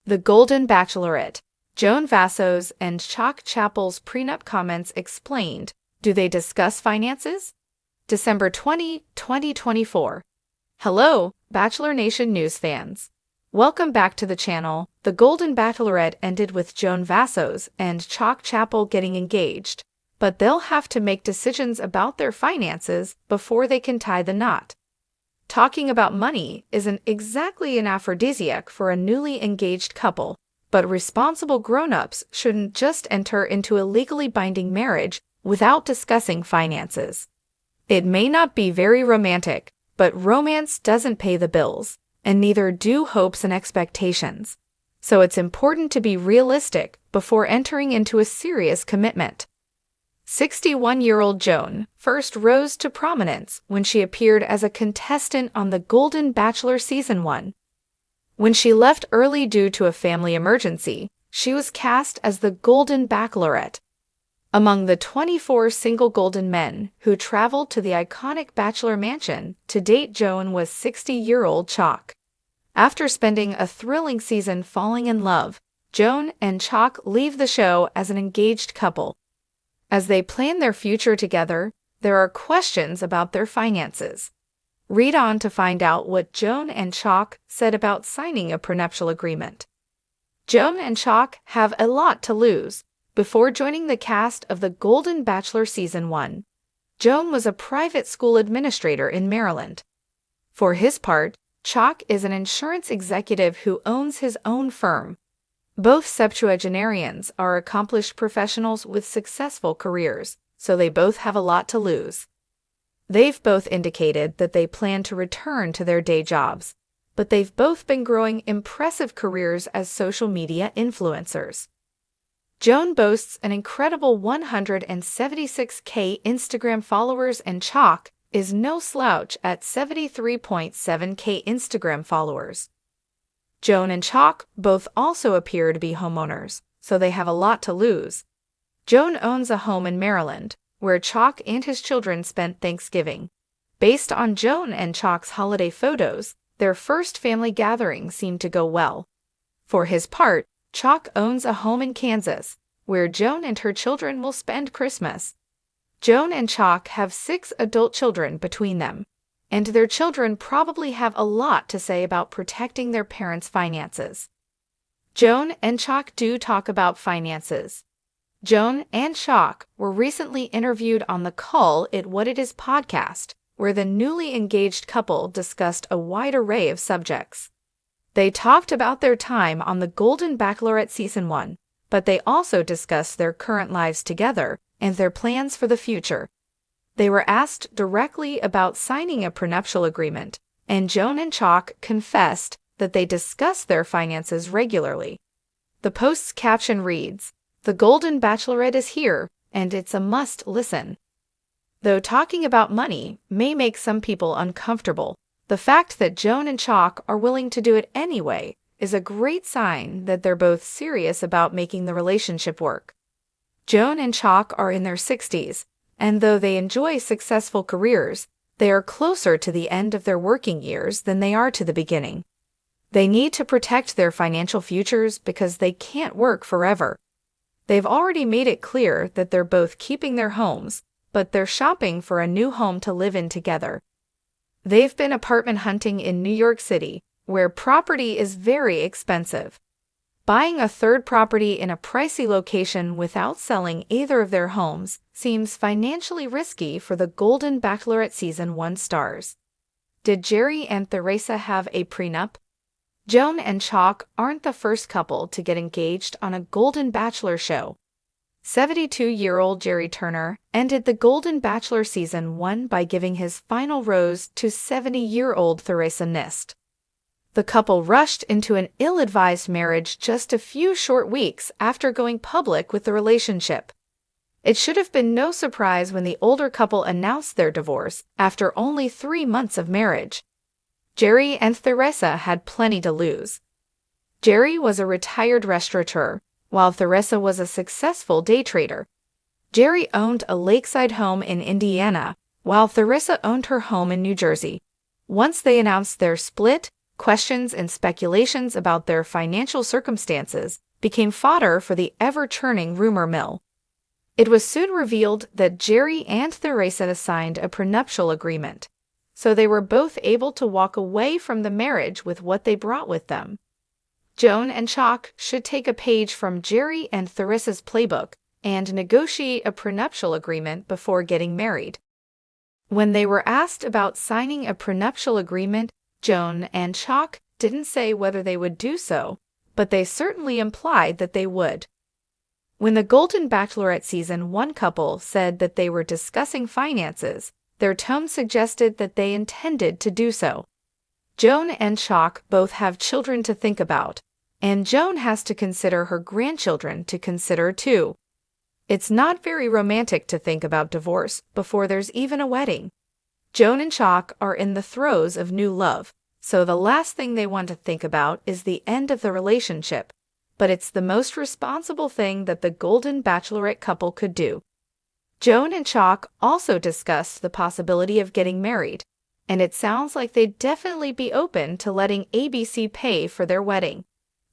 The Golden Bachelorette. Joan Vassos and Chock Chapple's prenup comments explained. Do they discuss finances? December 20, 2024. Hello, Bachelor Nation news fans. Welcome back to the channel. The Golden Bachelorette ended with Joan Vassos and Chock Chapple getting engaged, but they'll have to make decisions about their finances before they can tie the knot. Talking about money isn't exactly an aphrodisiac for a newly engaged couple, but responsible grown-ups shouldn't just enter into a legally binding marriage without discussing finances. It may not be very romantic, but romance doesn't pay the bills, and neither do hopes and expectations. So it's important to be realistic before entering into a serious commitment. 61-year-old Joan first rose to prominence when she appeared as a contestant on The Golden Bachelor Season 1. When she left early due to a family emergency, she was cast as the Golden Bachelorette. Among the 24 single golden men who traveled to the iconic Bachelor mansion to date, Joan was 60-year-old Chock. After spending a thrilling season falling in love, Joan and Chock leave the show as an engaged couple. As they plan their future together, there are questions about their finances. Read on to find out what Joan and Chock said about signing a prenuptial agreement. Joan and Chock have a lot to lose. Before joining the cast of The Golden Bachelor Season 1, Joan was a private school administrator in Maryland. For his part, Chock is an insurance executive who owns his own firm. Both septuagenarians are accomplished professionals with successful careers, so they both have a lot to lose. They've both indicated that they plan to return to their day jobs, but they've both been growing impressive careers as social media influencers. Joan boasts an incredible 176K Instagram followers, and Chock is no slouch at 73.7K Instagram followers. Joan and Chock both also appear to be homeowners, so they have a lot to lose. Joan owns a home in Maryland, where Chock and his children spent Thanksgiving. Based on Joan and Chock's holiday photos, their first family gathering seemed to go well. For his part, Chock owns a home in Kansas, where Joan and her children will spend Christmas. Joan and Chock have 6 adult children between them, and their children probably have a lot to say about protecting their parents' finances. Joan and Chock do talk about finances. Joan and Chock were recently interviewed on the Call It What It Is podcast, where the newly engaged couple discussed a wide array of subjects. They talked about their time on The Golden Bachelorette Season 1, but they also discussed their current lives together and their plans for the future. They were asked directly about signing a prenuptial agreement, and Joan and Chock confessed that they discuss their finances regularly. The post's caption reads, "The Golden Bachelorette is here, and it's a must-listen." Though talking about money may make some people uncomfortable, the fact that Joan and Chock are willing to do it anyway is a great sign that they're both serious about making the relationship work. Joan and Chock are in their 60s, and though they enjoy successful careers, they are closer to the end of their working years than they are to the beginning. They need to protect their financial futures because they can't work forever. They've already made it clear that they're both keeping their homes, but they're shopping for a new home to live in together. They've been apartment hunting in New York City, where property is very expensive. Buying a third property in a pricey location without selling either of their homes seems financially risky for the Golden Bachelorette Season 1 stars. Did Jerry and Theresa have a prenup? Joan and Chock aren't the first couple to get engaged on a Golden Bachelor show. 72-year-old Jerry Turner ended the Golden Bachelor Season 1 by giving his final rose to 70-year-old Theresa Nist. The couple rushed into an ill-advised marriage just a few short weeks after going public with the relationship. It should have been no surprise when the older couple announced their divorce after only 3 months of marriage. Jerry and Theresa had plenty to lose. Jerry was a retired restaurateur, while Theresa was a successful day trader. Jerry owned a lakeside home in Indiana, while Theresa owned her home in New Jersey. Once they announced their split, Questions and speculations about their financial circumstances became fodder for the ever-churning rumor mill. It was soon revealed that Jerry and Theresa signed a prenuptial agreement, so they were both able to walk away from the marriage with what they brought with them. Joan and Chock should take a page from Jerry and Theresa's playbook and negotiate a prenuptial agreement before getting married. When they were asked about signing a prenuptial agreement, Joan and Chock didn't say whether they would do so, but they certainly implied that they would. When the Golden Bachelorette Season 1 couple said that they were discussing finances, their tone suggested that they intended to do so. Joan and Chock both have children to think about, and Joan has to consider her grandchildren to consider too. It's not very romantic to think about divorce before there's even a wedding. Joan and Chock are in the throes of new love, so the last thing they want to think about is the end of the relationship, but it's the most responsible thing that the Golden Bachelorette couple could do. Joan and Chock also discussed the possibility of getting married, and it sounds like they'd definitely be open to letting ABC pay for their wedding.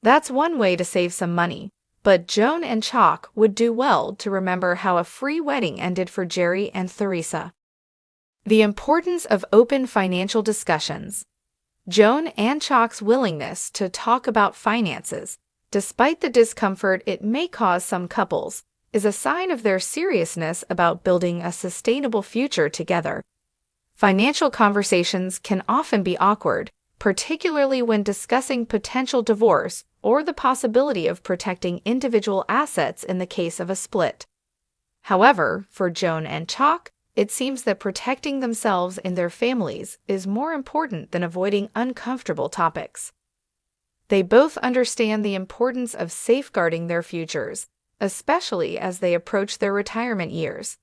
That's one way to save some money, but Joan and Chock would do well to remember how a free wedding ended for Jerry and Theresa. The importance of open financial discussions. Joan and Chock's willingness to talk about finances, despite the discomfort it may cause some couples, is a sign of their seriousness about building a sustainable future together. Financial conversations can often be awkward, particularly when discussing potential divorce or the possibility of protecting individual assets in the case of a split. However, for Joan and Chock, it seems that protecting themselves and their families is more important than avoiding uncomfortable topics. They both understand the importance of safeguarding their futures, especially as they approach their retirement years.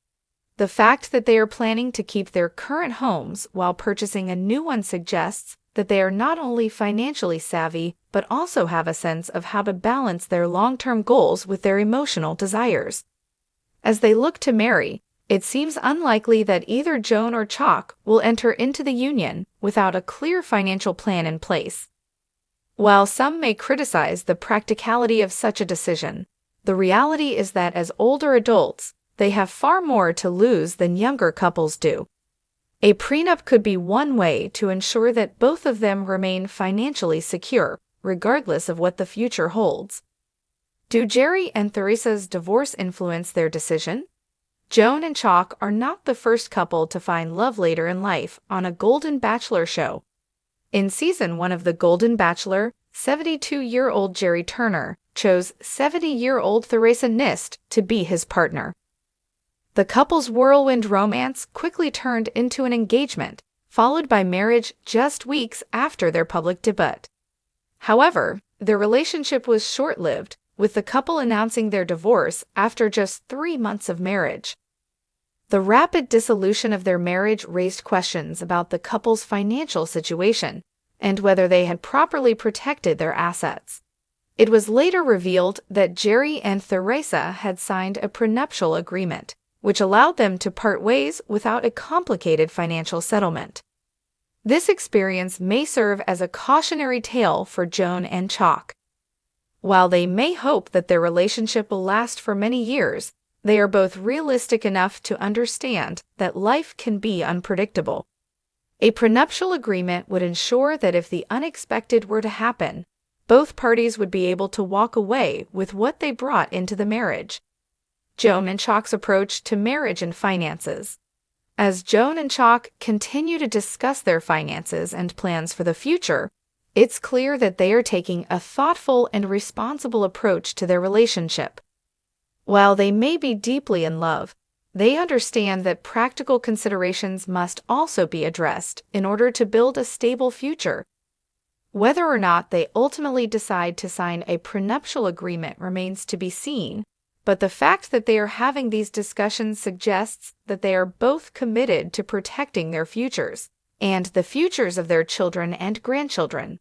The fact that they are planning to keep their current homes while purchasing a new one suggests that they are not only financially savvy, but also have a sense of how to balance their long-term goals with their emotional desires. As they look to marry, it seems unlikely that either Joan or Chock will enter into the union without a clear financial plan in place. While some may criticize the practicality of such a decision, the reality is that as older adults, they have far more to lose than younger couples do. A prenup could be one way to ensure that both of them remain financially secure, regardless of what the future holds. Do Jerry and Theresa's divorce influence their decision? Joan and Chock are not the first couple to find love later in life on a Golden Bachelor show. In Season 1 of The Golden Bachelor, 72-year-old Jerry Turner chose 70-year-old Theresa Nist to be his partner. The couple's whirlwind romance quickly turned into an engagement, followed by marriage just weeks after their public debut. However, their relationship was short-lived, with the couple announcing their divorce after just 3 months of marriage. The rapid dissolution of their marriage raised questions about the couple's financial situation and whether they had properly protected their assets. It was later revealed that Jerry and Theresa had signed a prenuptial agreement, which allowed them to part ways without a complicated financial settlement. This experience may serve as a cautionary tale for Joan and Chock. While they may hope that their relationship will last for many years, they are both realistic enough to understand that life can be unpredictable. A prenuptial agreement would ensure that if the unexpected were to happen, both parties would be able to walk away with what they brought into the marriage. Joan and Chock's approach to marriage and finances. As Joan and Chock continue to discuss their finances and plans for the future, it's clear that they are taking a thoughtful and responsible approach to their relationship. While they may be deeply in love, they understand that practical considerations must also be addressed in order to build a stable future. Whether or not they ultimately decide to sign a prenuptial agreement remains to be seen, but the fact that they are having these discussions suggests that they are both committed to protecting their futures and the futures of their children and grandchildren.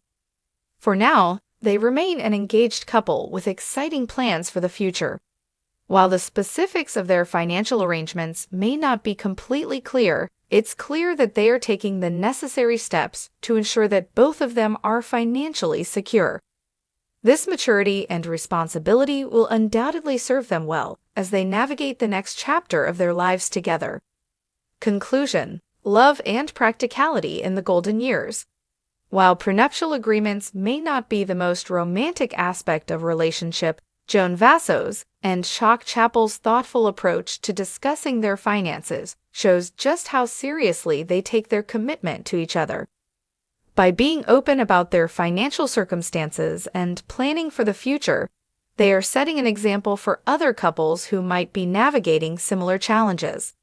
For now, they remain an engaged couple with exciting plans for the future. While the specifics of their financial arrangements may not be completely clear, it's clear that they are taking the necessary steps to ensure that both of them are financially secure. This maturity and responsibility will undoubtedly serve them well as they navigate the next chapter of their lives together. Conclusion: love and practicality in the golden years. While prenuptial agreements may not be the most romantic aspect of a relationship, Joan Vassos and Chock Chapple's thoughtful approach to discussing their finances shows just how seriously they take their commitment to each other. By being open about their financial circumstances and planning for the future, they are setting an example for other couples who might be navigating similar challenges.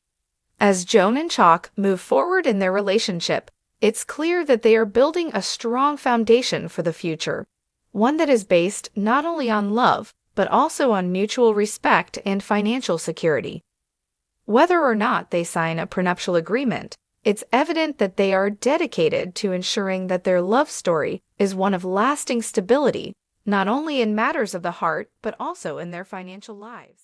As Joan and Chock move forward in their relationship, it's clear that they are building a strong foundation for the future, one that is based not only on love, but also on mutual respect and financial security. Whether or not they sign a prenuptial agreement, it's evident that they are dedicated to ensuring that their love story is one of lasting stability, not only in matters of the heart, but also in their financial lives.